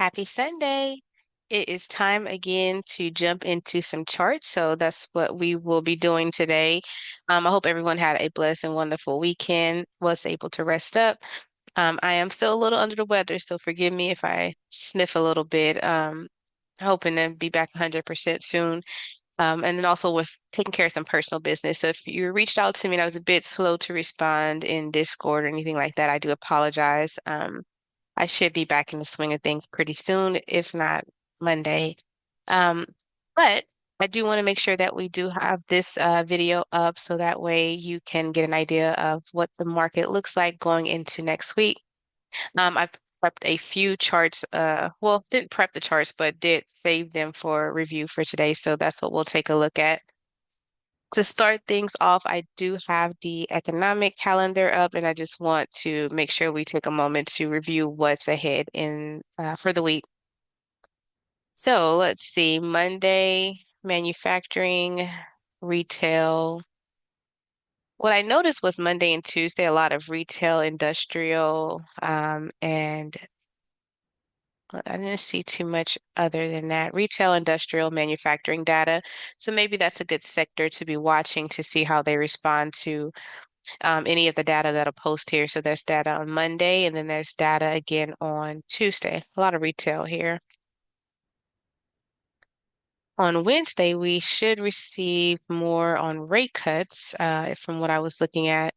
Happy Sunday. It is time again to jump into some charts. So that's what we will be doing today. I hope everyone had a blessed and wonderful weekend, was able to rest up. I am still a little under the weather, so forgive me if I sniff a little bit. Hoping to be back 100% soon. And then also was taking care of some personal business. So if you reached out to me and I was a bit slow to respond in Discord or anything like that, I do apologize. I should be back in the swing of things pretty soon, if not Monday. Um, but I do want to make sure that we do have this video up so that way you can get an idea of what the market looks like going into next week. I've prepped a few charts, well, didn't prep the charts, but did save them for review for today. So that's what we'll take a look at. To start things off, I do have the economic calendar up, and I just want to make sure we take a moment to review what's ahead in for the week. So let's see, Monday, manufacturing, retail. What I noticed was Monday and Tuesday, a lot of retail, industrial, and I didn't see too much other than that. Retail, industrial, manufacturing data. So maybe that's a good sector to be watching to see how they respond to any of the data that'll post here. So there's data on Monday, and then there's data again on Tuesday. A lot of retail here. On Wednesday, we should receive more on rate cuts, from what I was looking at.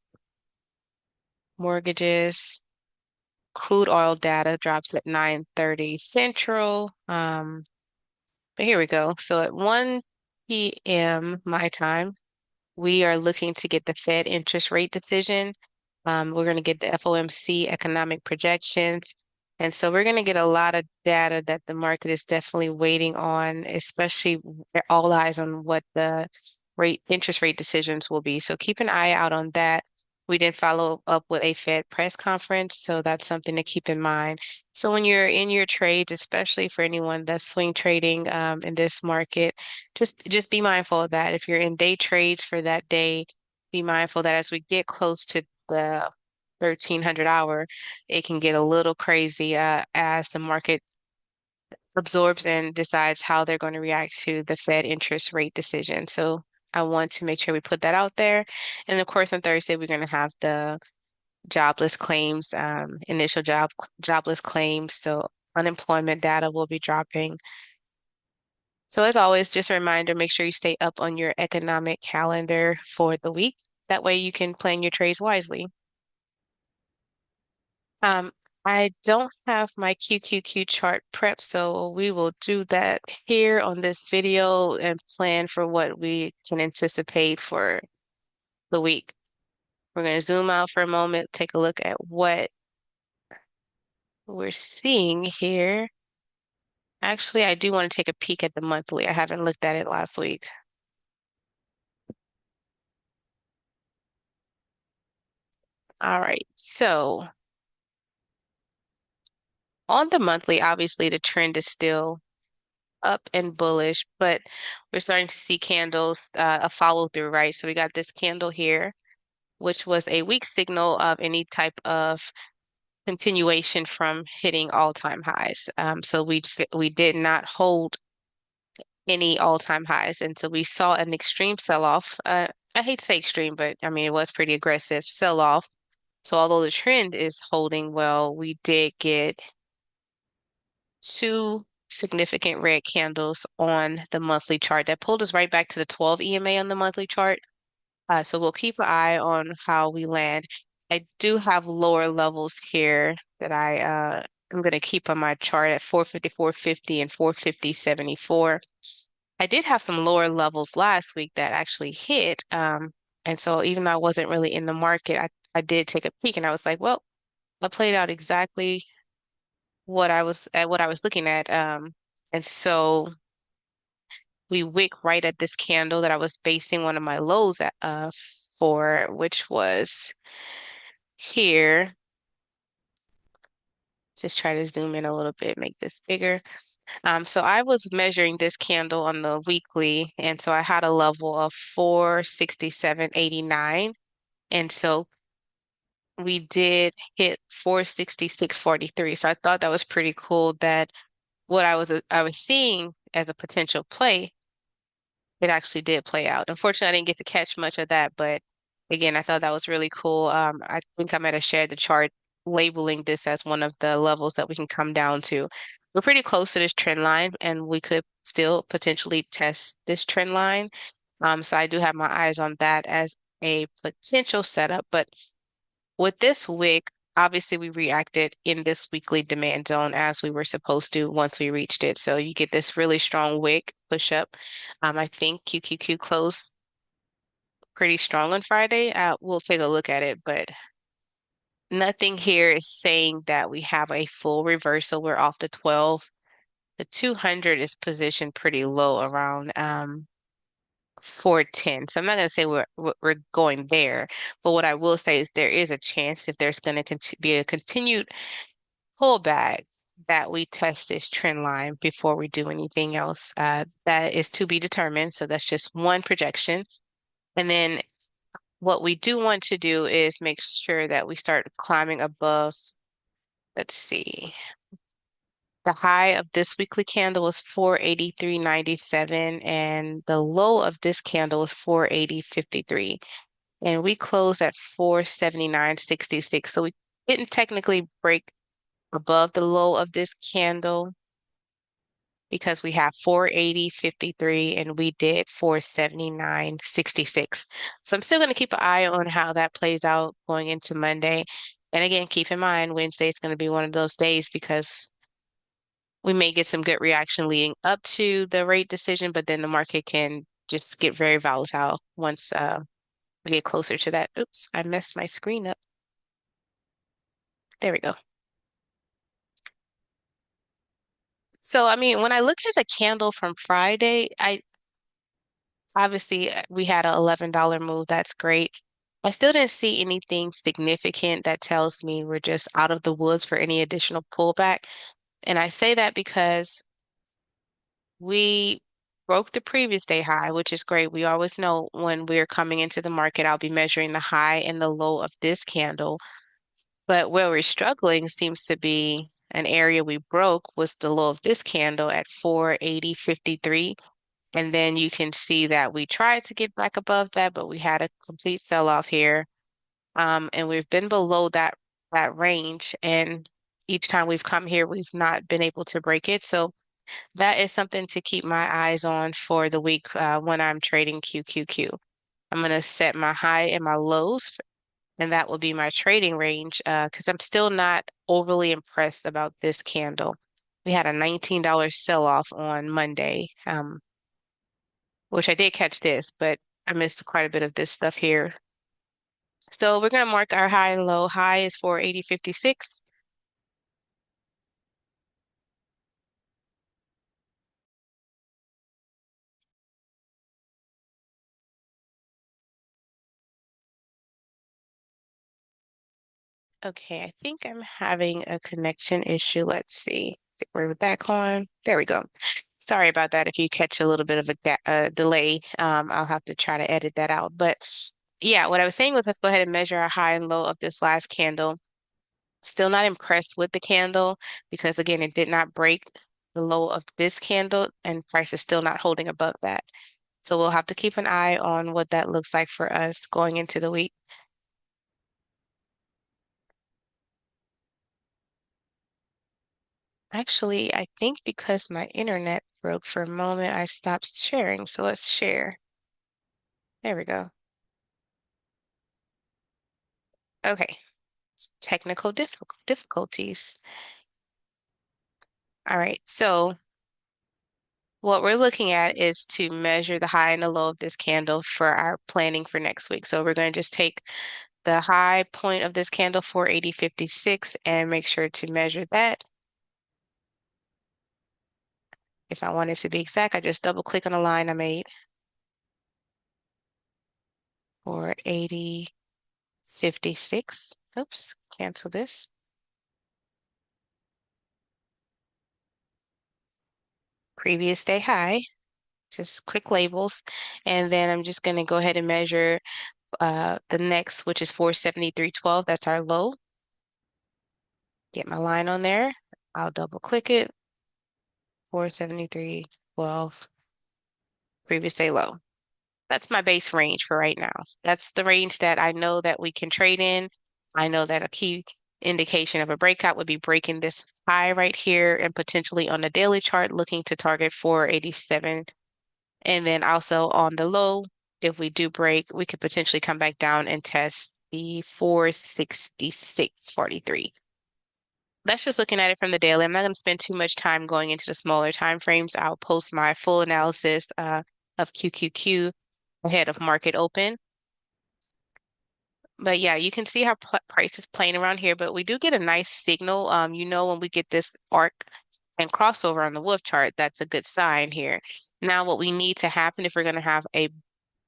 Mortgages, crude oil data drops at 9:30 Central. But here we go. So at 1 p.m. my time, we are looking to get the Fed interest rate decision. We're going to get the FOMC economic projections. And so we're going to get a lot of data that the market is definitely waiting on, especially all eyes on what the interest rate decisions will be. So keep an eye out on that. We did follow up with a Fed press conference, so that's something to keep in mind. So when you're in your trades, especially for anyone that's swing trading in this market, just be mindful of that. If you're in day trades for that day, be mindful that as we get close to the 1300 hour, it can get a little crazy as the market absorbs and decides how they're going to react to the Fed interest rate decision. So I want to make sure we put that out there. And of course, on Thursday, we're going to have the jobless claims, initial jobless claims. So unemployment data will be dropping. So as always, just a reminder, make sure you stay up on your economic calendar for the week. That way you can plan your trades wisely. Um, I don't have my QQQ chart prep, so we will do that here on this video and plan for what we can anticipate for the week. We're going to zoom out for a moment, take a look at what we're seeing here. Actually, I do want to take a peek at the monthly. I haven't looked at it last week. All right, so on the monthly, obviously the trend is still up and bullish, but we're starting to see candles, a follow through, right? So we got this candle here, which was a weak signal of any type of continuation from hitting all-time highs. So we did not hold any all-time highs, and so we saw an extreme sell-off. I hate to say extreme, but I mean it was pretty aggressive sell-off. So although the trend is holding well, we did get two significant red candles on the monthly chart that pulled us right back to the 12 EMA on the monthly chart. So we'll keep an eye on how we land. I do have lower levels here that I'm going to keep on my chart at 454.50 and 450.74. I did have some lower levels last week that actually hit. And so even though I wasn't really in the market, I did take a peek and I was like, well, I played out exactly what I was looking at. And so we wick right at this candle that I was basing one of my lows at for, which was here. Just try to zoom in a little bit, make this bigger. So I was measuring this candle on the weekly, and so I had a level of 467.89. And so we did hit 466.43. So I thought that was pretty cool that what I was seeing as a potential play, it actually did play out. Unfortunately, I didn't get to catch much of that, but again, I thought that was really cool. I think I might have shared the chart labeling this as one of the levels that we can come down to. We're pretty close to this trend line, and we could still potentially test this trend line. So I do have my eyes on that as a potential setup. But with this wick, obviously we reacted in this weekly demand zone as we were supposed to once we reached it. So you get this really strong wick push up. I think QQQ closed pretty strong on Friday. We'll take a look at it, but nothing here is saying that we have a full reversal. We're off the 12. The 200 is positioned pretty low around 410. So I'm not going to say we're going there, but what I will say is there is a chance if there's going to be a continued pullback that we test this trend line before we do anything else. That is to be determined. So that's just one projection. And then what we do want to do is make sure that we start climbing above, let's see, the high of this weekly candle was 483.97, and the low of this candle was 480.53. And we closed at 479.66. So we didn't technically break above the low of this candle because we have 480.53 and we did 479.66. So I'm still going to keep an eye on how that plays out going into Monday. And again, keep in mind, Wednesday is going to be one of those days because we may get some good reaction leading up to the rate decision, but then the market can just get very volatile once we get closer to that. Oops, I messed my screen up. There we go. So, I mean, when I look at the candle from Friday, I obviously we had a $11 move. That's great. I still didn't see anything significant that tells me we're just out of the woods for any additional pullback. And I say that because we broke the previous day high, which is great. We always know when we're coming into the market, I'll be measuring the high and the low of this candle. But where we're struggling seems to be an area we broke was the low of this candle at 480.53. And then you can see that we tried to get back above that, but we had a complete sell-off here. And we've been below that range. And each time we've come here, we've not been able to break it. So that is something to keep my eyes on for the week when I'm trading QQQ. I'm going to set my high and my lows, and that will be my trading range because I'm still not overly impressed about this candle. We had a $19 sell-off on Monday, which I did catch this, but I missed quite a bit of this stuff here. So we're going to mark our high and low. High is 480.56. Okay, I think I'm having a connection issue. Let's see. We're back on. There we go. Sorry about that. If you catch a little bit of a delay, I'll have to try to edit that out. But yeah, what I was saying was let's go ahead and measure our high and low of this last candle. Still not impressed with the candle because again, it did not break the low of this candle and price is still not holding above that. So we'll have to keep an eye on what that looks like for us going into the week. Actually, I think because my internet broke for a moment, I stopped sharing. So let's share. There we go. Okay. Technical difficulties. All right. So what we're looking at is to measure the high and the low of this candle for our planning for next week. So we're going to just take the high point of this candle, 480.56, and make sure to measure that. If I wanted to be exact, I just double click on the line I made. 480.56. Oops, cancel this. Previous day high, just quick labels. And then I'm just going to go ahead and measure the next, which is 473.12. That's our low. Get my line on there. I'll double click it. 473, 12, previous day low. That's my base range for right now. That's the range that I know that we can trade in. I know that a key indication of a breakout would be breaking this high right here and potentially on the daily chart looking to target 487. And then also on the low, if we do break, we could potentially come back down and test the 466.43. That's just looking at it from the daily. I'm not going to spend too much time going into the smaller time frames. I'll post my full analysis of QQQ ahead of market open. But yeah, you can see how price is playing around here, but we do get a nice signal. When we get this arc and crossover on the wolf chart, that's a good sign here. Now, what we need to happen if we're going to have a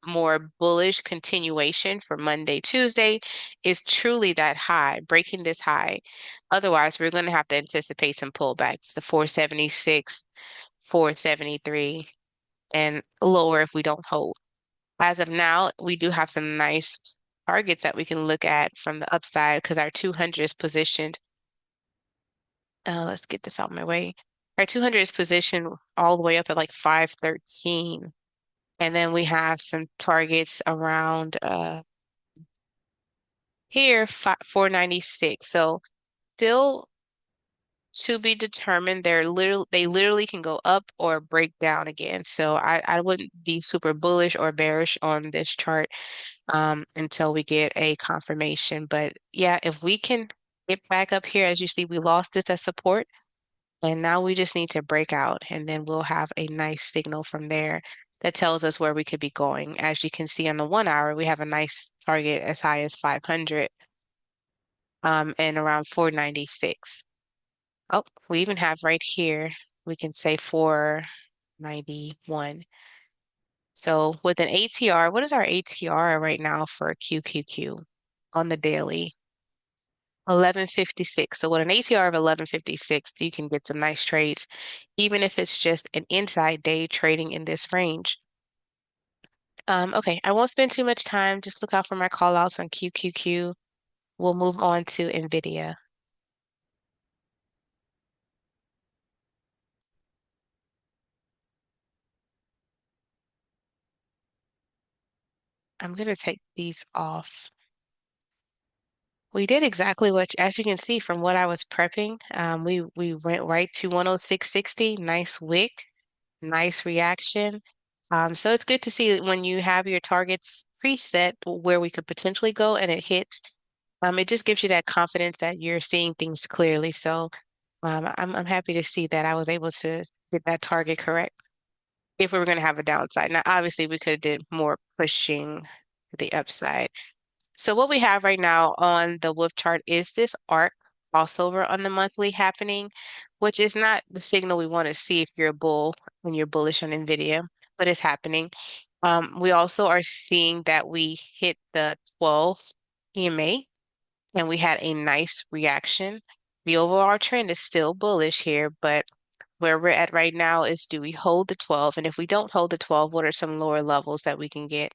more bullish continuation for Monday, Tuesday is truly that high, breaking this high. Otherwise, we're going to have to anticipate some pullbacks to 476, 473, and lower if we don't hold. As of now, we do have some nice targets that we can look at from the upside because our 200 is positioned. Let's get this out of my way. Our 200 is positioned all the way up at like 513. And then we have some targets around here, 496. So still to be determined. They literally can go up or break down again. So I wouldn't be super bullish or bearish on this chart until we get a confirmation. But yeah, if we can get back up here, as you see, we lost this as support, and now we just need to break out, and then we'll have a nice signal from there that tells us where we could be going. As you can see on the 1 hour, we have a nice target as high as 500 and around 496. Oh, we even have right here, we can say 491. So with an ATR, what is our ATR right now for QQQ on the daily? 1156. So with an ATR of 1156, you can get some nice trades, even if it's just an inside day trading in this range. Okay, I won't spend too much time. Just look out for my call outs on QQQ. We'll move on to NVIDIA. I'm going to take these off. We did exactly what, as you can see from what I was prepping, we went right to 106.60. Nice wick, nice reaction. So it's good to see when you have your targets preset where we could potentially go and it hits. It just gives you that confidence that you're seeing things clearly. So I'm happy to see that I was able to get that target correct if we were going to have a downside. Now, obviously, we could have did more pushing the upside. So what we have right now on the wolf chart is this arc crossover on the monthly happening, which is not the signal we want to see if you're a bull and you're bullish on NVIDIA, but it's happening. We also are seeing that we hit the 12 EMA and we had a nice reaction. The overall trend is still bullish here, but where we're at right now is do we hold the 12? And if we don't hold the 12, what are some lower levels that we can get?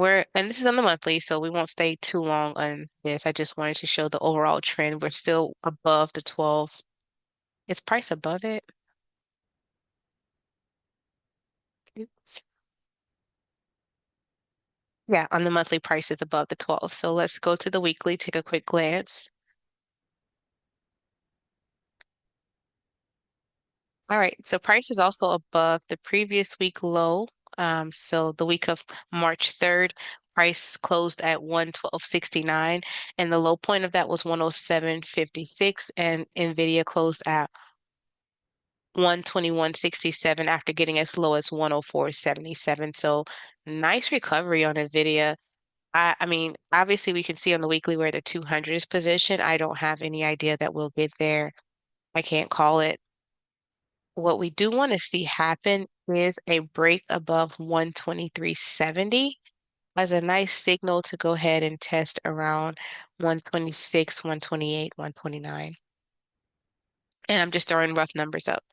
And this is on the monthly, so we won't stay too long on this. I just wanted to show the overall trend. We're still above the 12. Is price above it? Oops. Yeah, on the monthly price is above the 12. So let's go to the weekly, take a quick glance. All right, so price is also above the previous week low. So the week of March 3rd, price closed at 112.69, and the low point of that was 107.56, and NVIDIA closed at 121.67 after getting as low as 104.77. So nice recovery on NVIDIA. I mean, obviously we can see on the weekly where the 200 is positioned. I don't have any idea that we'll get there. I can't call it. What we do want to see happen is a break above 123.70 as a nice signal to go ahead and test around 126, 128, 129. And I'm just throwing rough numbers up.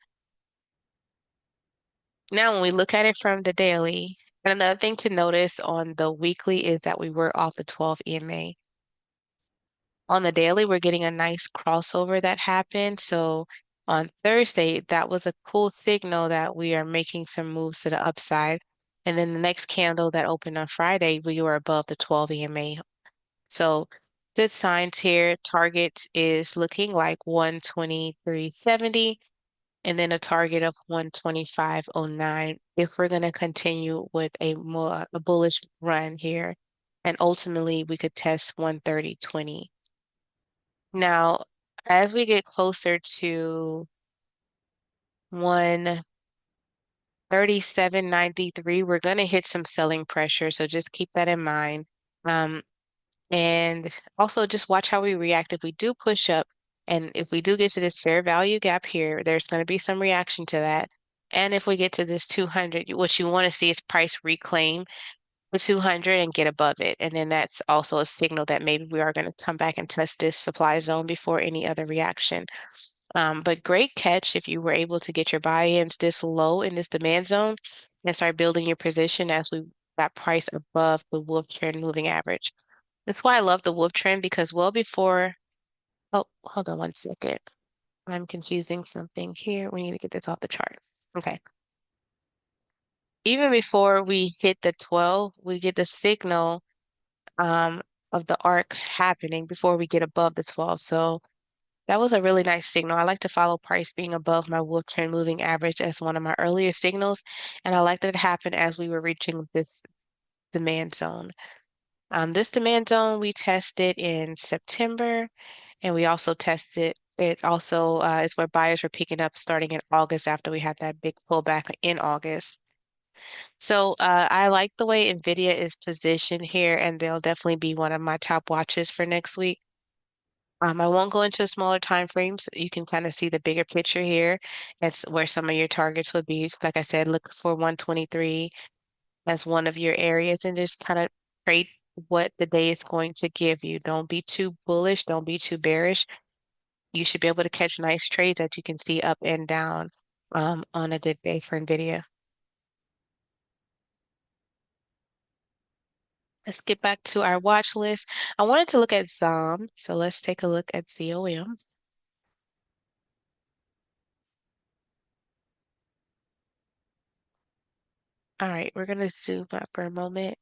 Now, when we look at it from the daily, and another thing to notice on the weekly is that we were off the 12 EMA. On the daily, we're getting a nice crossover that happened. So on Thursday, that was a cool signal that we are making some moves to the upside. And then the next candle that opened on Friday, we were above the 12 EMA. So good signs here. Target is looking like 123.70 and then a target of 125.09 if we're going to continue with a bullish run here. And ultimately, we could test 130.20. Now, as we get closer to 137.93, we're going to hit some selling pressure. So just keep that in mind. Um, and also just watch how we react if we do push up. And if we do get to this fair value gap here, there's going to be some reaction to that. And if we get to this 200, what you want to see is price reclaim the 200 and get above it. And then that's also a signal that maybe we are going to come back and test this supply zone before any other reaction. But great catch if you were able to get your buy-ins this low in this demand zone and start building your position as we got price above the wolf trend moving average. That's why I love the wolf trend because well before, oh, hold on one second. I'm confusing something here. We need to get this off the chart. Okay. Even before we hit the 12, we get the signal um, of the arc happening before we get above the 12. So that was a really nice signal. I like to follow price being above my wolf trend moving average as one of my earlier signals. And I like that it happened as we were reaching this demand zone. This demand zone we tested in September, and we also tested it also is where buyers were picking up starting in August after we had that big pullback in August. So I like the way NVIDIA is positioned here, and they'll definitely be one of my top watches for next week. I won't go into smaller time frames. You can kind of see the bigger picture here. That's where some of your targets would be. Like I said, look for 123 as one of your areas and just kind of trade what the day is going to give you. Don't be too bullish, don't be too bearish. You should be able to catch nice trades that you can see up and down on a good day for NVIDIA. Let's get back to our watch list. I wanted to look at ZOM, so let's take a look at ZOM. All right, we're going to zoom up for a moment.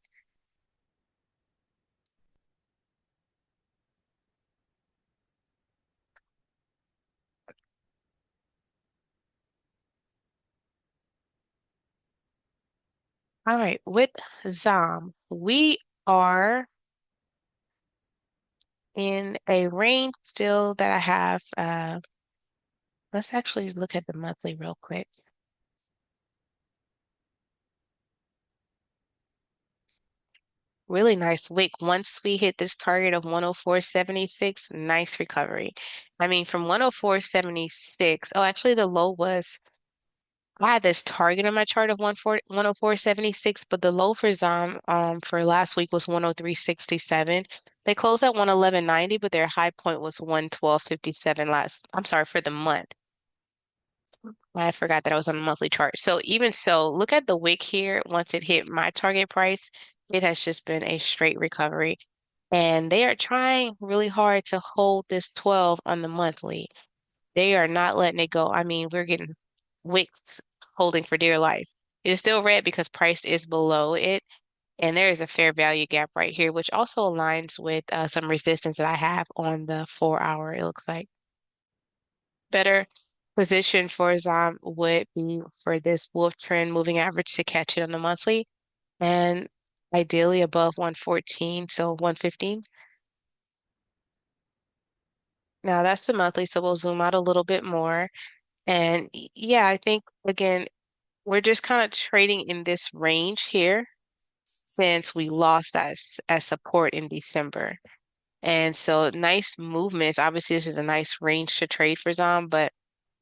All right, with ZOM, we are in a range still that I have. Let's actually look at the monthly real quick. Really nice wick. Once we hit this target of 104.76, nice recovery. I mean, from 104.76, oh, actually, the low was, I had this target on my chart of 104.76, but the low for ZOM for last week was 103.67. They closed at 111.90, but their high point was 112.57 I'm sorry, for the month. I forgot that I was on the monthly chart. So even so, look at the wick here. Once it hit my target price, it has just been a straight recovery. And they are trying really hard to hold this 12 on the monthly. They are not letting it go. I mean, we're getting wicks holding for dear life. It is still red because price is below it. And there is a fair value gap right here, which also aligns with some resistance that I have on the 4 hour, it looks like. Better position for ZOM would be for this wolf trend moving average to catch it on the monthly and ideally above 114, so 115. Now that's the monthly, so we'll zoom out a little bit more. And yeah, I think again, we're just kind of trading in this range here since we lost as support in December. And so nice movements. Obviously, this is a nice range to trade for ZOM, but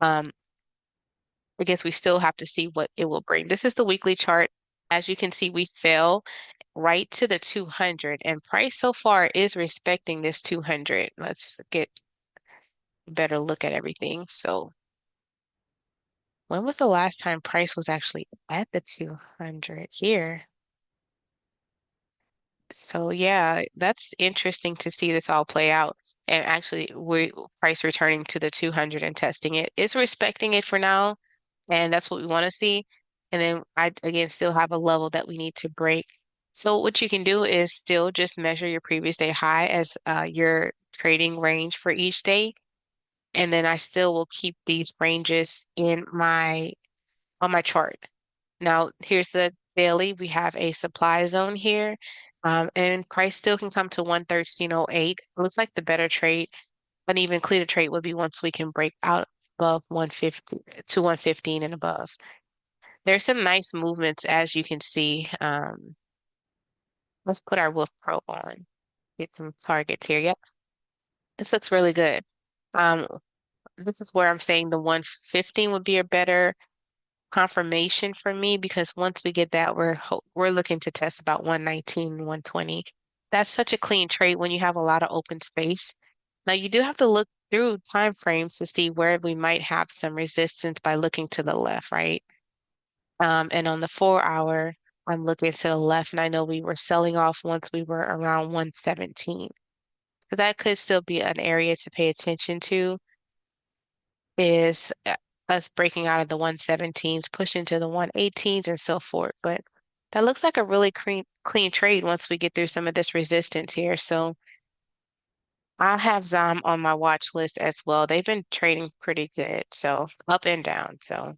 um, I guess we still have to see what it will bring. This is the weekly chart. As you can see, we fell right to the 200, and price so far is respecting this 200. Let's get a better look at everything. So, when was the last time price was actually at the 200 here? So yeah, that's interesting to see this all play out. And actually, we price returning to the 200 and testing it. It's respecting it for now, and that's what we want to see. And then I again still have a level that we need to break. So what you can do is still just measure your previous day high as your trading range for each day, and then I still will keep these ranges in my on my chart. Now, here's the daily. We have a supply zone here, and price still can come to 113.08. It looks like the better trade, an even cleaner trade would be once we can break out above 150 to 115 and above. There's some nice movements as you can see. Let's put our Wolf Pro on. Get some targets here. Yep, this looks really good. Um, this is where I'm saying the 115 would be a better confirmation for me because once we get that, we're looking to test about 119, 120. That's such a clean trade when you have a lot of open space. Now you do have to look through time frames to see where we might have some resistance by looking to the left, right? And on the 4 hour, I'm looking to the left, and I know we were selling off once we were around 117. So that could still be an area to pay attention to is us breaking out of the 117s, pushing to the 118s and so forth. But that looks like a really clean trade once we get through some of this resistance here. So I'll have ZOM on my watch list as well. They've been trading pretty good, so up and down. So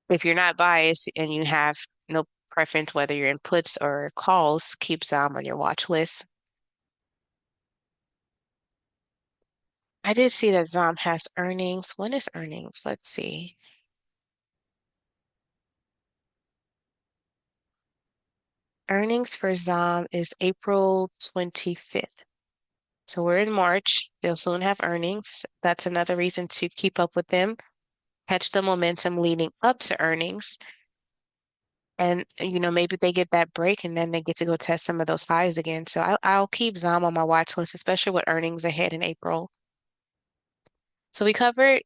if you're not biased and you have no preference whether you're in puts or calls, keep ZOM on your watch list. I did see that ZOM has earnings. When is earnings? Let's see. Earnings for ZOM is April 25th. So we're in March. They'll soon have earnings. That's another reason to keep up with them, catch the momentum leading up to earnings. And, maybe they get that break and then they get to go test some of those highs again. So I'll keep ZOM on my watch list, especially with earnings ahead in April. So we covered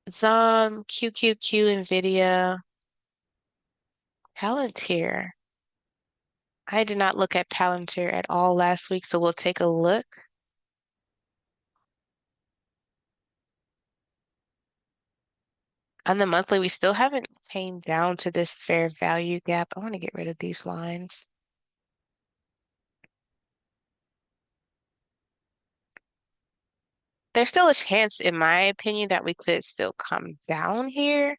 ZOM, QQQ, NVIDIA, Palantir. I did not look at Palantir at all last week, so we'll take a look. On the monthly, we still haven't came down to this fair value gap. I want to get rid of these lines. There's still a chance, in my opinion, that we could still come down here.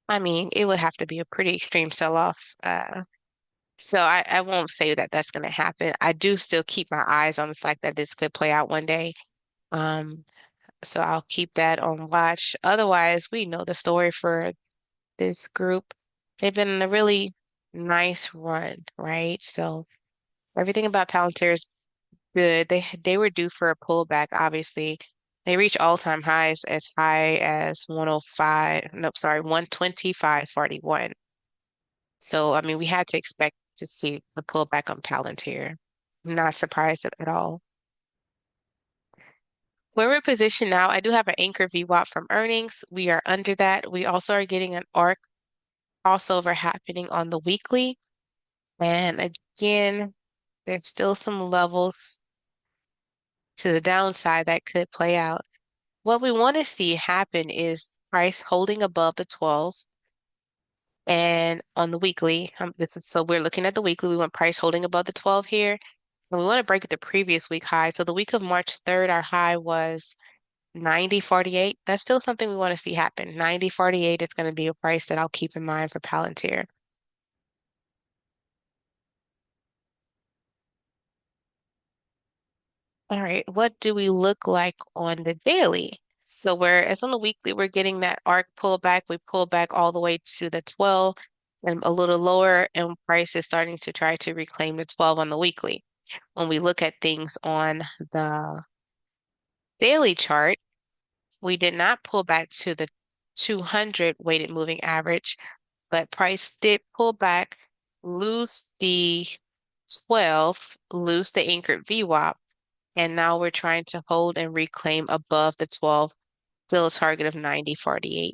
I mean, it would have to be a pretty extreme sell-off. So I won't say that that's going to happen. I do still keep my eyes on the fact that this could play out one day. Um, so I'll keep that on watch. Otherwise, we know the story for this group. They've been in a really nice run, right? So everything about Palantir is good. They were due for a pullback, obviously. They reached all-time highs as high as 105, nope, sorry, 125.41. So, I mean, we had to expect to see the pullback on Palantir. I'm not surprised at all. Where we're positioned now, I do have an anchor VWAP from earnings. We are under that. We also are getting an ARC crossover happening on the weekly. And again, there's still some levels to the downside that could play out. What we want to see happen is price holding above the 12s and on the weekly. So we're looking at the weekly. We want price holding above the 12 here. And we want to break the previous week high. So the week of March 3rd, our high was 90.48. That's still something we want to see happen. 90.48 is going to be a price that I'll keep in mind for Palantir. All right, what do we look like on the daily? So whereas on the weekly, we're getting that arc pullback. We pull back all the way to the 12 and a little lower, and price is starting to try to reclaim the 12 on the weekly. When we look at things on the daily chart, we did not pull back to the 200 weighted moving average, but price did pull back, lose the 12, lose the anchored VWAP, and now we're trying to hold and reclaim above the 12, still a target of 90.48.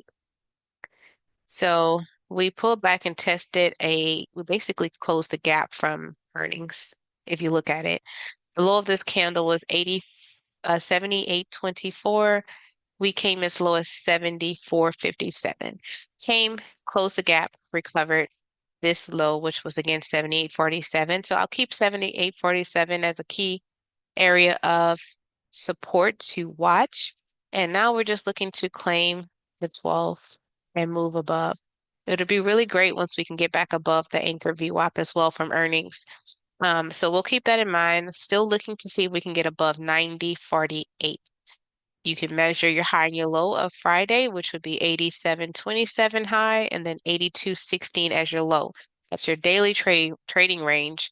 So we pulled back and tested we basically closed the gap from earnings, if you look at it. The low of this candle was 78.24. We came as low as 74.57. Came, closed the gap, recovered this low, which was again 78.47. So I'll keep 78.47 as a key area of support to watch. And now we're just looking to claim the 12 and move above. It'll be really great once we can get back above the anchor VWAP as well from earnings. So we'll keep that in mind. Still looking to see if we can get above 90.48. You can measure your high and your low of Friday, which would be 87.27 high and then 82.16 as your low. That's your daily trading range.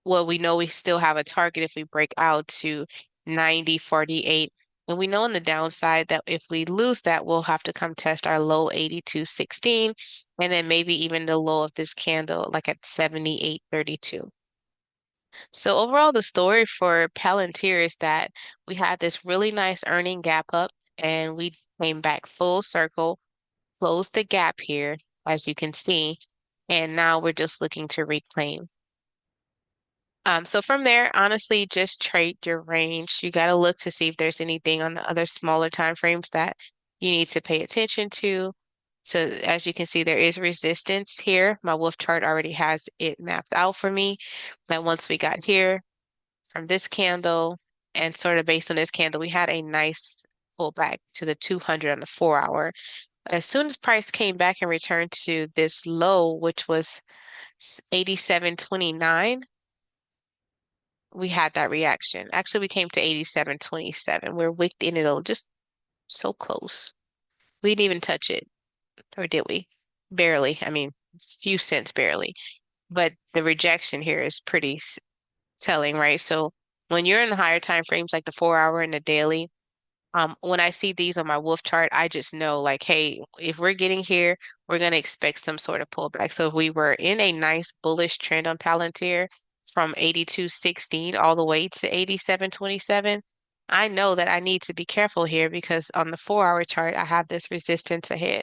Well, we know we still have a target if we break out to 90.48. And we know on the downside that if we lose that, we'll have to come test our low 82.16 and then maybe even the low of this candle, like at 78.32. So overall, the story for Palantir is that we had this really nice earning gap up and we came back full circle, closed the gap here, as you can see, and now we're just looking to reclaim. So from there, honestly, just trade your range. You got to look to see if there's anything on the other smaller time frames that you need to pay attention to. So as you can see, there is resistance here. My wolf chart already has it mapped out for me. That once we got here from this candle and sort of based on this candle, we had a nice pullback to the 200 on the 4 hour. As soon as price came back and returned to this low, which was 87.29, we had that reaction. Actually, we came to 87.27. We're wicked in it just so close. We didn't even touch it, or did we? Barely. I mean, few cents barely. But the rejection here is pretty telling, right? So when you're in the higher time frames, like the 4 hour and the daily, when I see these on my wolf chart, I just know like, hey, if we're getting here, we're going to expect some sort of pullback. So if we were in a nice bullish trend on Palantir from 82.16 all the way to 87.27, I know that I need to be careful here because on the 4 hour chart, I have this resistance ahead.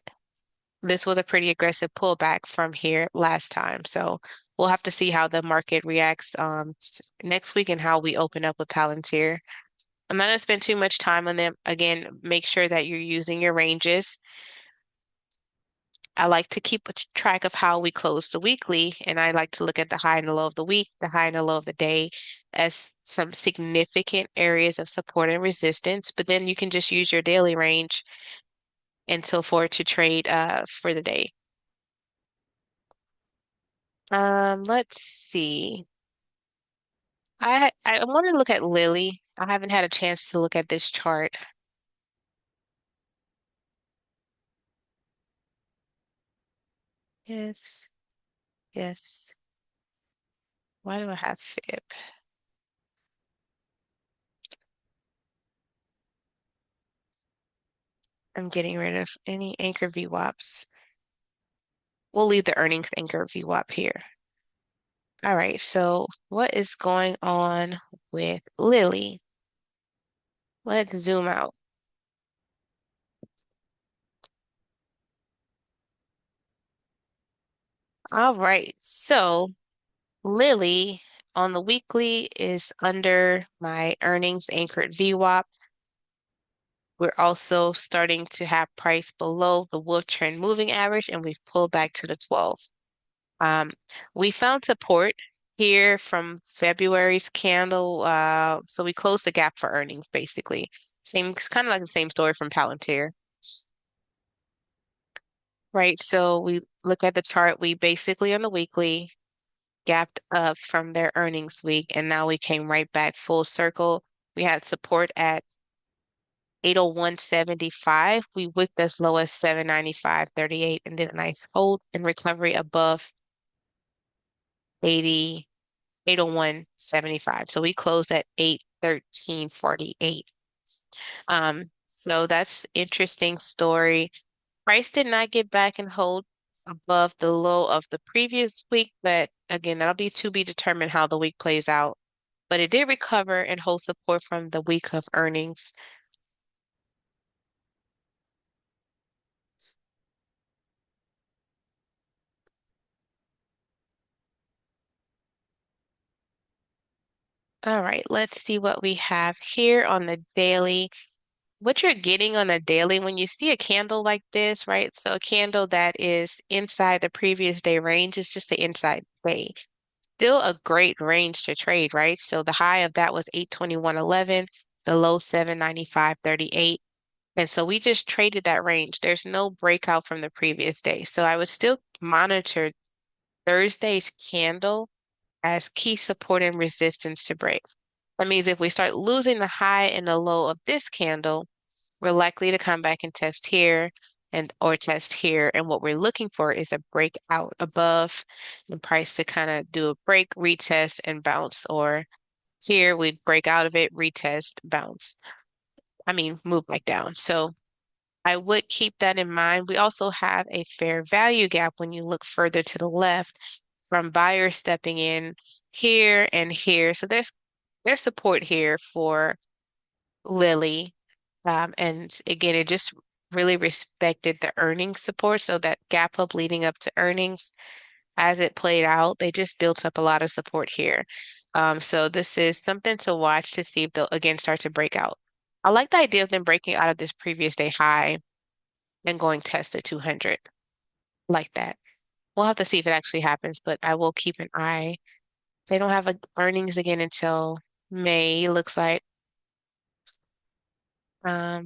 This was a pretty aggressive pullback from here last time. So we'll have to see how the market reacts next week and how we open up with Palantir. I'm not going to spend too much time on them. Again, make sure that you're using your ranges. I like to keep a track of how we close the weekly, and I like to look at the high and the low of the week, the high and the low of the day as some significant areas of support and resistance. But then you can just use your daily range and so forth to trade for the day. Let's see. I want to look at Lilly. I haven't had a chance to look at this chart. Yes, yes. Why do I have Fib? I'm getting rid of any anchor VWAPs. We'll leave the earnings anchor VWAP here. All right, so what is going on with Lilly? Let's zoom out. All right, so Lilly on the weekly is under my earnings anchored VWAP. We're also starting to have price below the wolf trend moving average, and we've pulled back to the 12. Um, we found support here from February's candle. So we closed the gap for earnings, basically. Same, it's kind of like the same story from Palantir, right? So we look at the chart. We basically on the weekly gapped up from their earnings week, and now we came right back full circle. We had support at 801.75. We wicked as low as 795.38 and did a nice hold and recovery above 80. 801.75. So we closed at 813.48. So that's interesting story. Price did not get back and hold above the low of the previous week, but again, that'll be to be determined how the week plays out. But it did recover and hold support from the week of earnings. All right, let's see what we have here on the daily. What you're getting on a daily when you see a candle like this, right? So a candle that is inside the previous day range is just the inside day. Still a great range to trade, right? So the high of that was 821.11, the low 795.38. And so we just traded that range. There's no breakout from the previous day. So I would still monitor Thursday's candle as key support and resistance to break. That means if we start losing the high and the low of this candle, we're likely to come back and test here and or test here. And what we're looking for is a breakout above the price to kind of do a break, retest, and bounce. Or here we'd break out of it, retest, bounce. I mean, move back down. So I would keep that in mind. We also have a fair value gap when you look further to the left from buyers stepping in here and here. So there's support here for Lilly. And again, it just really respected the earnings support. So that gap up leading up to earnings, as it played out, they just built up a lot of support here. So this is something to watch to see if they'll again start to break out. I like the idea of them breaking out of this previous day high and going test at 200 like that. We'll have to see if it actually happens, but I will keep an eye. They don't have earnings again until May, it looks like.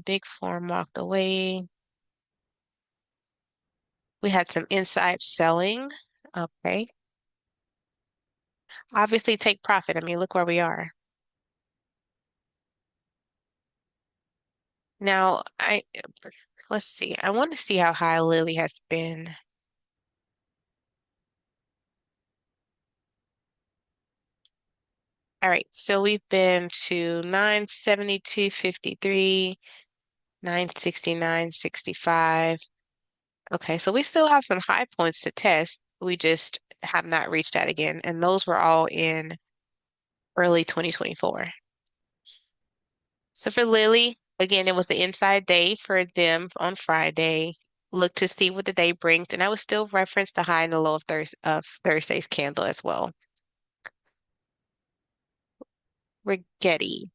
Big Form walked away. We had some inside selling. Okay. Obviously take profit. I mean, look where we are. Now, let's see. I want to see how high Lily has been. All right, so we've been to 972.53, 969.65. Okay, so we still have some high points to test. We just have not reached that again. And those were all in early 2024. So for Lily, again, it was the inside day for them on Friday. Look to see what the day brings, and I would still reference the high and the low of Thursday's candle as well. Rigetti.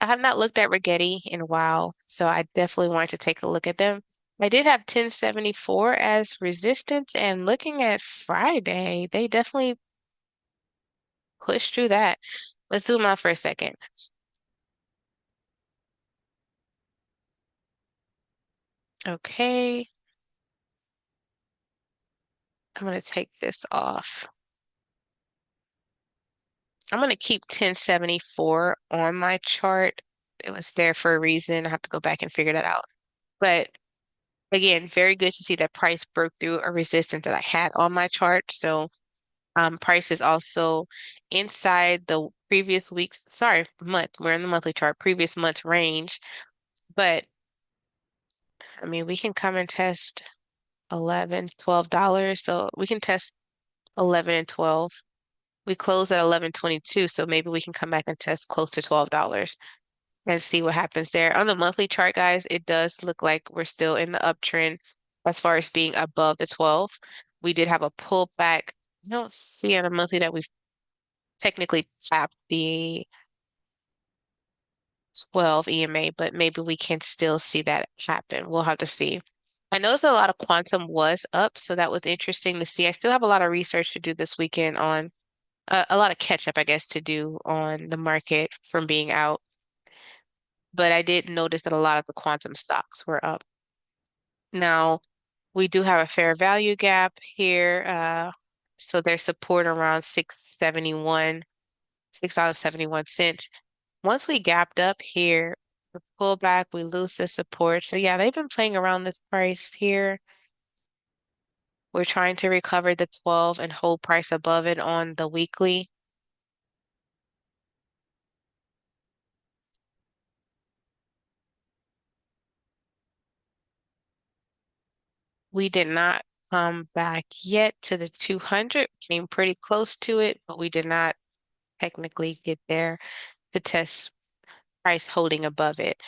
I have not looked at Rigetti in a while, so I definitely wanted to take a look at them. I did have 1074 as resistance, and looking at Friday, they definitely pushed through that. Let's zoom out for a second. Okay, I'm going to take this off. I'm going to keep 1074 on my chart. It was there for a reason. I have to go back and figure that out. But again, very good to see that price broke through a resistance that I had on my chart. So price is also inside the previous week's, sorry, month. We're in the monthly chart, previous month's range. But I mean, we can come and test 11, $12. So we can test 11 and 12. We closed at 11.22, so maybe we can come back and test close to $12 and see what happens there. On the monthly chart, guys, it does look like we're still in the uptrend as far as being above the 12. We did have a pullback. I don't see on the monthly that we've technically tapped the 12 EMA, but maybe we can still see that happen. We'll have to see. I noticed a lot of quantum was up, so that was interesting to see. I still have a lot of research to do this weekend on a lot of catch up, I guess, to do on the market from being out. But I did notice that a lot of the quantum stocks were up. Now, we do have a fair value gap here. So there's support around 671, $6.71. Once we gapped up here, we pull back, we lose the support. So yeah, they've been playing around this price here. We're trying to recover the 12 and hold price above it on the weekly. We did not come back yet to the 200, came pretty close to it, but we did not technically get there to test price holding above it.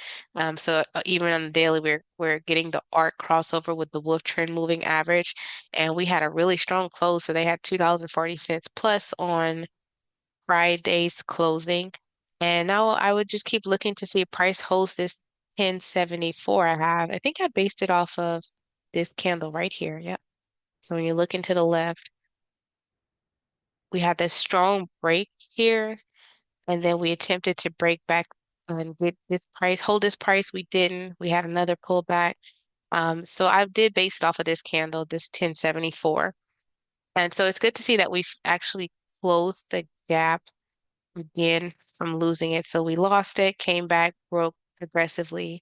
So even on the daily, we're getting the arc crossover with the wolf trend moving average, and we had a really strong close. So they had $2.40 plus on Friday's closing. And now I would just keep looking to see if price holds this 1074 I have. I think I based it off of this candle right here. Yep. So when you're looking to the left, we had this strong break here, and then we attempted to break back and get this price, hold this price. We didn't. We had another pullback. So I did base it off of this candle, this 1074. And so it's good to see that we've actually closed the gap again from losing it. So we lost it, came back, broke aggressively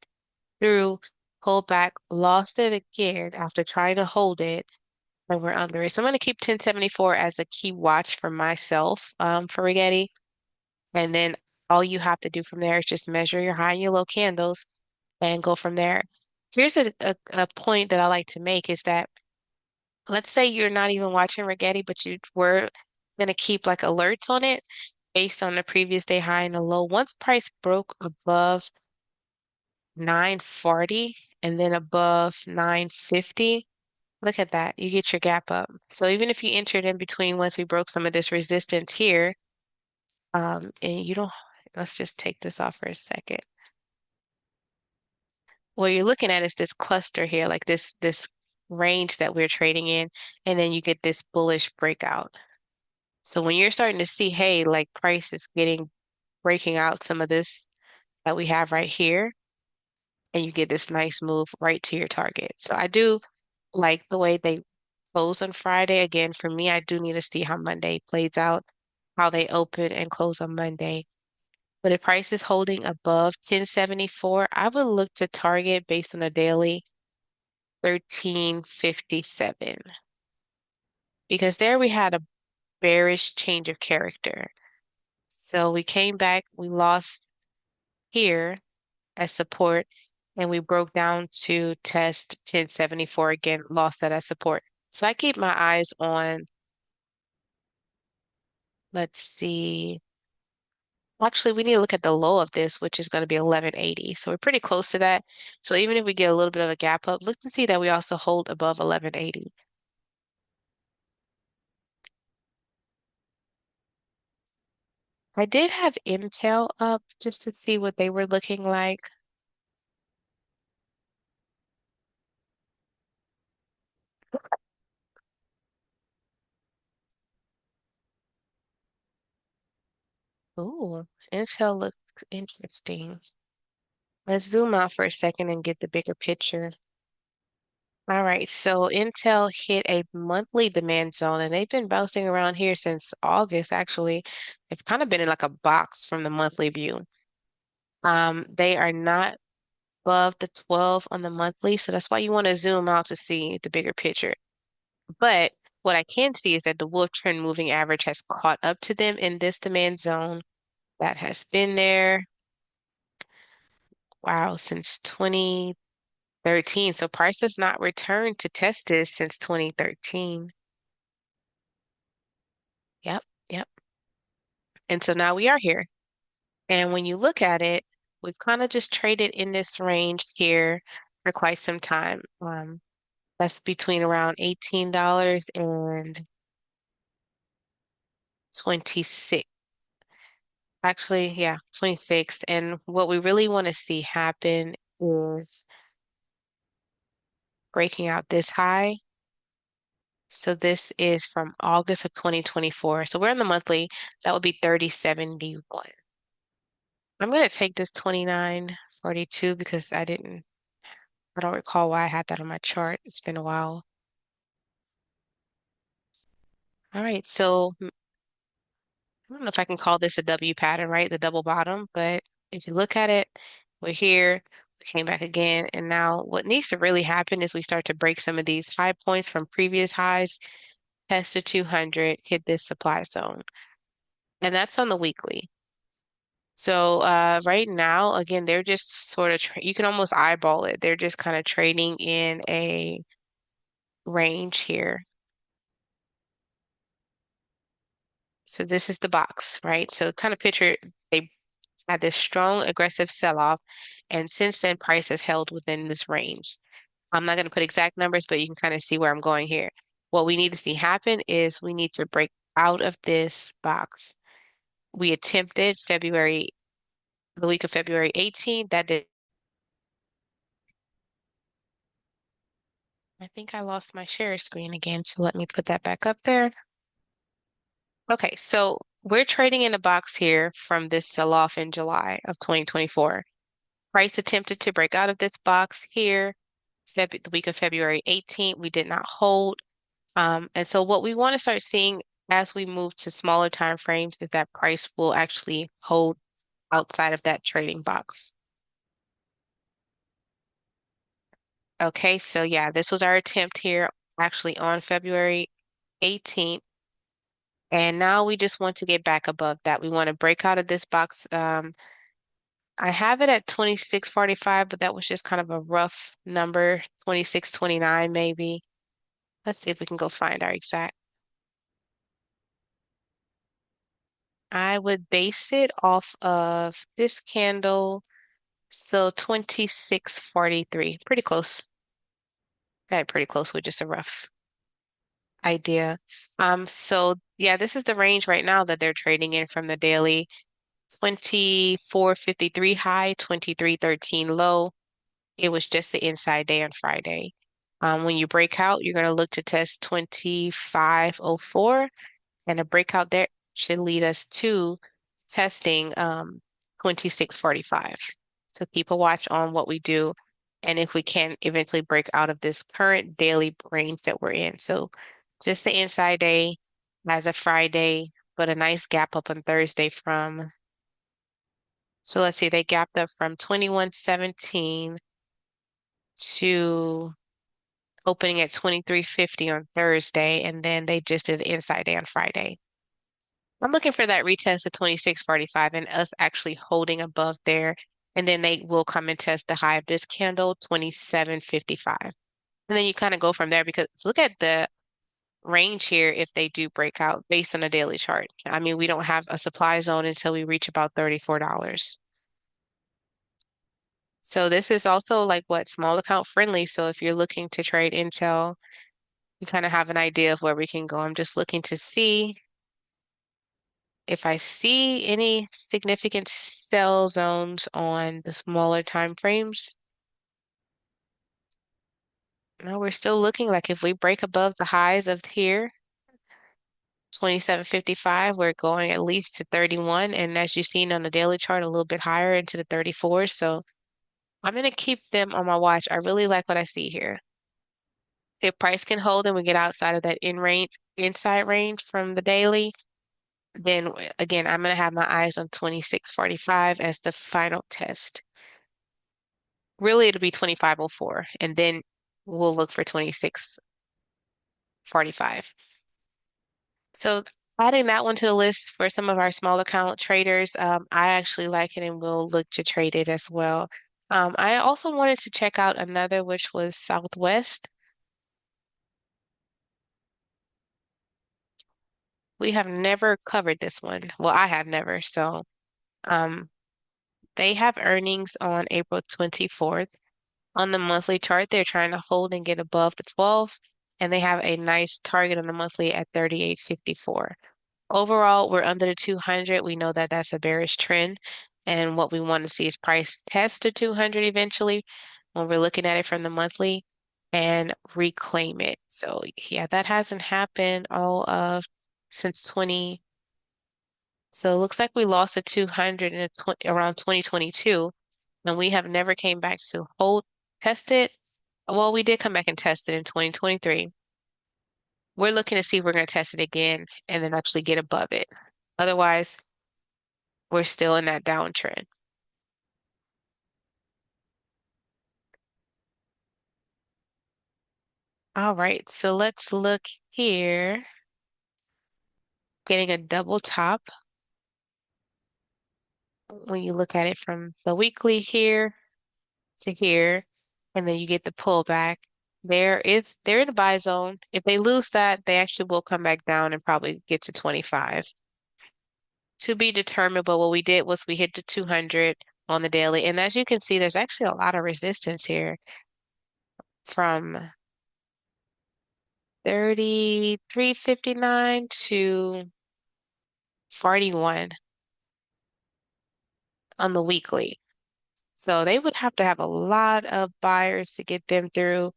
through, pulled back, lost it again after trying to hold it, and we're under it. So I'm going to keep 1074 as a key watch for myself for Rigetti. And then all you have to do from there is just measure your high and your low candles and go from there. Here's a point that I like to make is that let's say you're not even watching Rigetti, but you were going to keep like alerts on it based on the previous day high and the low. Once price broke above 940 and then above 950, look at that. You get your gap up. So even if you entered in between once we broke some of this resistance here, and you don't, let's just take this off for a second. What you're looking at is this cluster here, like this range that we're trading in, and then you get this bullish breakout. So when you're starting to see, hey, like price is getting breaking out some of this that we have right here, and you get this nice move right to your target. So I do like the way they close on Friday. Again, for me, I do need to see how Monday plays out, how they open and close on Monday. But if price is holding above 1074, I would look to target based on a daily 1357 because there we had a bearish change of character. So we came back, we lost here as support, and we broke down to test 1074 again, lost that as support. So I keep my eyes on, let's see. Actually, we need to look at the low of this, which is going to be 1180. So we're pretty close to that. So even if we get a little bit of a gap up, look to see that we also hold above 1180. I did have Intel up just to see what they were looking like. Ooh, Intel looks interesting. Let's zoom out for a second and get the bigger picture. All right, so Intel hit a monthly demand zone and they've been bouncing around here since August, actually. They've kind of been in like a box from the monthly view. They are not above the 12 on the monthly, so that's why you want to zoom out to see the bigger picture. But what I can see is that the Wolf Trend Moving Average has caught up to them in this demand zone that has been there, wow, since 2013. So price has not returned to test this since 2013. Yep, yep. And so now we are here. And when you look at it, we've kind of just traded in this range here for quite some time. That's between around $18 and 26. Actually, yeah, 26. And what we really want to see happen is breaking out this high. So this is from August of 2024. So we're in the monthly. That would be 3071. I'm going to take this 2942 because I don't recall why I had that on my chart. It's been a while. All right, so I don't know if I can call this a W pattern, right? The double bottom, but if you look at it, we're here, we came back again, and now what needs to really happen is we start to break some of these high points from previous highs, test to 200, hit this supply zone, and that's on the weekly. So right now, again, they're just sort of you can almost eyeball it. They're just kind of trading in a range here. So this is the box, right? So kind of picture they had this strong, aggressive sell-off, and since then, price has held within this range. I'm not going to put exact numbers, but you can kind of see where I'm going here. What we need to see happen is we need to break out of this box. We attempted the week of February 18th. That did, I think I lost my share screen again, so let me put that back up there. Okay, so we're trading in a box here from this sell-off in July of 2024. Price attempted to break out of this box here, the week of February 18th. We did not hold. And so what we want to start seeing as we move to smaller time frames is that price will actually hold outside of that trading box. Okay, so yeah, this was our attempt here actually on February 18th. And now we just want to get back above that. We want to break out of this box. I have it at 26.45, but that was just kind of a rough number, 26.29 maybe. Let's see if we can go find our exact. I would base it off of this candle. So 26.43, pretty close. Got it pretty close with just a rough idea. So yeah, this is the range right now that they're trading in from the daily. 24.53 high, 23.13 low. It was just the inside day on Friday. When you break out, you're going to look to test 25.04, and a breakout there should lead us to testing 26.45. So keep a watch on what we do and if we can eventually break out of this current daily range that we're in. So just the inside day as a Friday, but a nice gap up on Thursday from, so let's see, they gapped up from 21.17 to opening at 23.50 on Thursday, and then they just did the inside day on Friday. I'm looking for that retest of 26.45 and us actually holding above there. And then they will come and test the high of this candle, 27.55. And then you kind of go from there because look at the range here if they do break out based on a daily chart. I mean, we don't have a supply zone until we reach about $34. So this is also like what small account friendly. So if you're looking to trade Intel, you kind of have an idea of where we can go. I'm just looking to see if I see any significant sell zones on the smaller time frames. No, we're still looking like if we break above the highs of here, 27.55, we're going at least to 31. And as you've seen on the daily chart, a little bit higher into the 34. So I'm going to keep them on my watch. I really like what I see here. If price can hold and we get outside of that inside range from the daily, then again, I'm going to have my eyes on 26.45 as the final test. Really, it'll be 25.04, and then we'll look for 26.45. So adding that one to the list for some of our small account traders, I actually like it and will look to trade it as well. I also wanted to check out another, which was Southwest. We have never covered this one. Well, I have never. So um, they have earnings on April 24th. On the monthly chart, they're trying to hold and get above the 12, and they have a nice target on the monthly at 38.54. Overall, we're under the 200. We know that that's a bearish trend, and what we want to see is price test the 200 eventually when we're looking at it from the monthly and reclaim it. So yeah, that hasn't happened all of since 20. So it looks like we lost the 200 in around 2022, and we have never came back to hold, test it. Well, we did come back and test it in 2023. We're looking to see if we're going to test it again and then actually get above it. Otherwise, we're still in that downtrend. All right, so let's look here. Getting a double top when you look at it from the weekly here to here, and then you get the pullback. They're in the buy zone. If they lose that, they actually will come back down and probably get to 25. To be determined, but what we did was we hit the 200 on the daily. And as you can see, there's actually a lot of resistance here from 33.59 to 41. on the weekly. So they would have to have a lot of buyers to get them through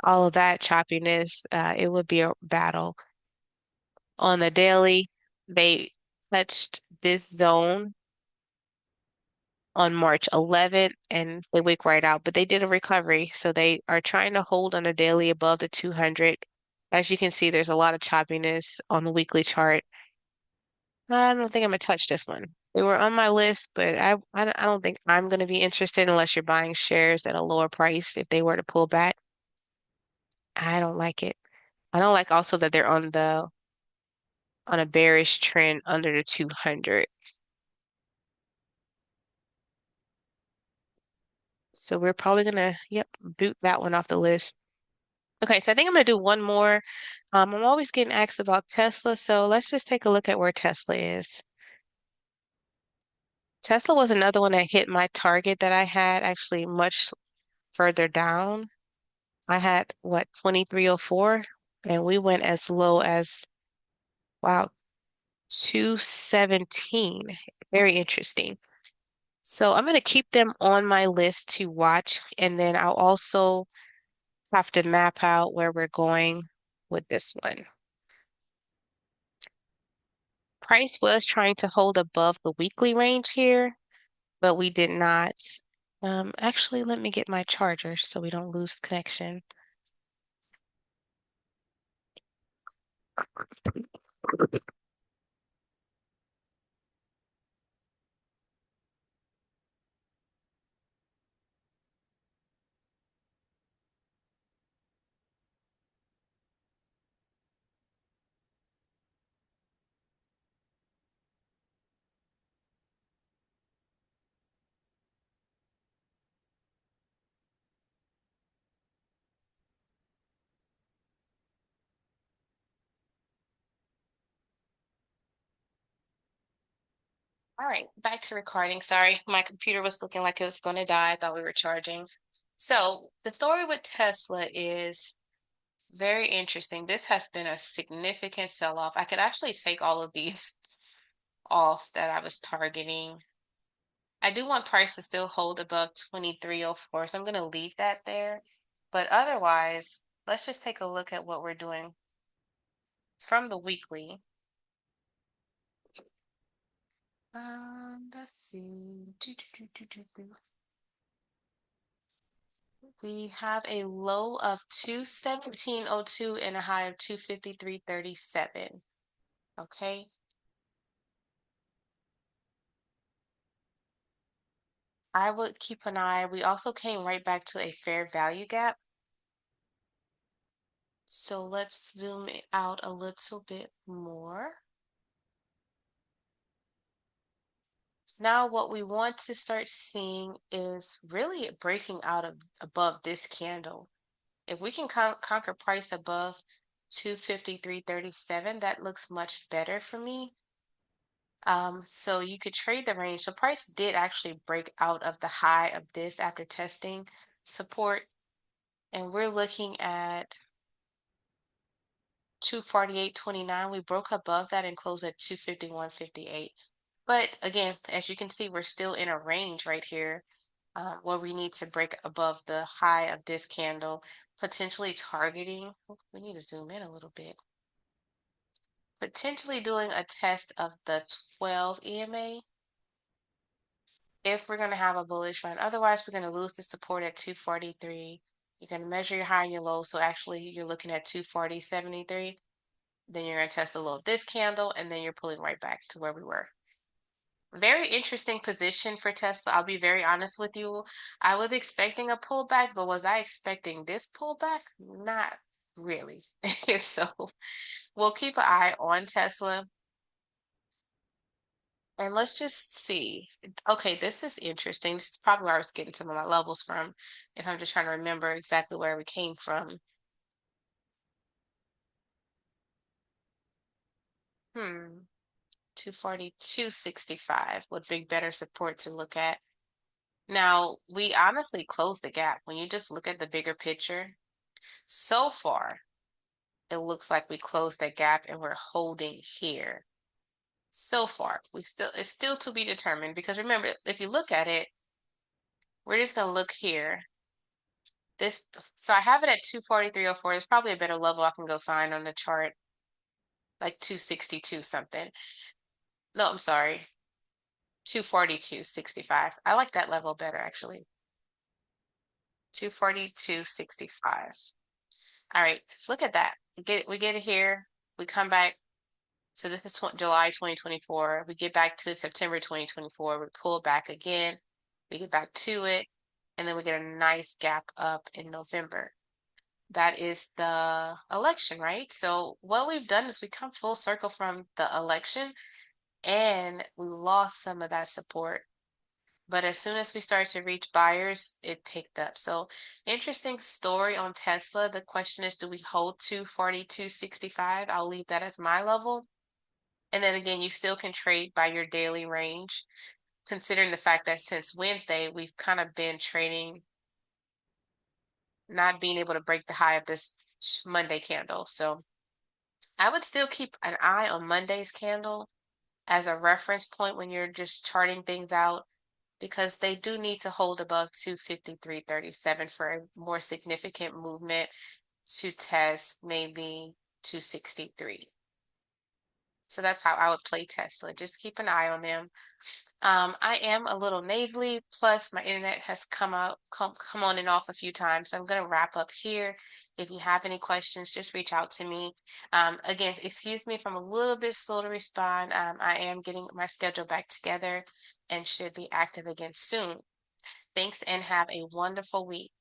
all of that choppiness. It would be a battle. On the daily, they touched this zone on March 11th and they wick right out, but they did a recovery. So they are trying to hold on a daily above the 200. As you can see, there's a lot of choppiness on the weekly chart. I don't think I'm gonna touch this one. They were on my list, but I don't think I'm gonna be interested unless you're buying shares at a lower price if they were to pull back. I don't like it. I don't like also that they're on a bearish trend under the 200. So we're probably gonna, yep, boot that one off the list. Okay, so I think I'm gonna do one more. I'm always getting asked about Tesla, so let's just take a look at where Tesla is. Tesla was another one that hit my target that I had actually much further down. I had what, 2304, and we went as low as, wow, 217. Very interesting. So I'm going to keep them on my list to watch, and then I'll also have to map out where we're going with this one. Price was trying to hold above the weekly range here, but we did not. Actually, let me get my charger so we don't lose connection. All right, back to recording. Sorry, my computer was looking like it was going to die. I thought we were charging. So the story with Tesla is very interesting. This has been a significant sell-off. I could actually take all of these off that I was targeting. I do want price to still hold above 2304, so I'm going to leave that there. But otherwise, let's just take a look at what we're doing from the weekly. Let's see. We have a low of 217.02 and a high of 253.37. Okay. I would keep an eye. We also came right back to a fair value gap. So let's zoom it out a little bit more. Now, what we want to start seeing is really breaking out of above this candle. If we can conquer price above 253.37, that looks much better for me. So you could trade the range. The price did actually break out of the high of this after testing support, and we're looking at 248.29. We broke above that and closed at 251.58. But again, as you can see, we're still in a range right here where we need to break above the high of this candle, potentially targeting. We need to zoom in a little bit. Potentially doing a test of the 12 EMA if we're going to have a bullish run. Otherwise, we're going to lose the support at 243. You're going to measure your high and your low. So actually, you're looking at 240.73. Then you're going to test the low of this candle, and then you're pulling right back to where we were. Very interesting position for Tesla. I'll be very honest with you. I was expecting a pullback, but was I expecting this pullback? Not really. So we'll keep an eye on Tesla. And let's just see. Okay, this is interesting. This is probably where I was getting some of my levels from, if I'm just trying to remember exactly where we came from. 242.65 would be better support to look at. Now, we honestly closed the gap. When you just look at the bigger picture, so far, it looks like we closed that gap and we're holding here. So far, it's still to be determined because remember, if you look at it, we're just gonna look here. This, so I have it at 243.04. There's probably a better level I can go find on the chart, like 262 something. No, I'm sorry, 242.65. I like that level better actually. 242.65. All right, look at that. We get it here. We come back. So this is July 2024. We get back to it September 2024. We pull back again. We get back to it, and then we get a nice gap up in November. That is the election, right? So what we've done is we come full circle from the election, and we lost some of that support. But as soon as we started to reach buyers, it picked up. So interesting story on Tesla. The question is, do we hold to 42.65? I'll leave that as my level. And then again, you still can trade by your daily range, considering the fact that since Wednesday, we've kind of been trading, not being able to break the high of this Monday candle. So I would still keep an eye on Monday's candle as a reference point when you're just charting things out because they do need to hold above 253.37 for a more significant movement to test maybe 263. So that's how I would play Tesla. Just keep an eye on them. I am a little nasally, plus my internet has come on and off a few times. So I'm going to wrap up here. If you have any questions, just reach out to me. Again, excuse me if I'm a little bit slow to respond. I am getting my schedule back together and should be active again soon. Thanks and have a wonderful week.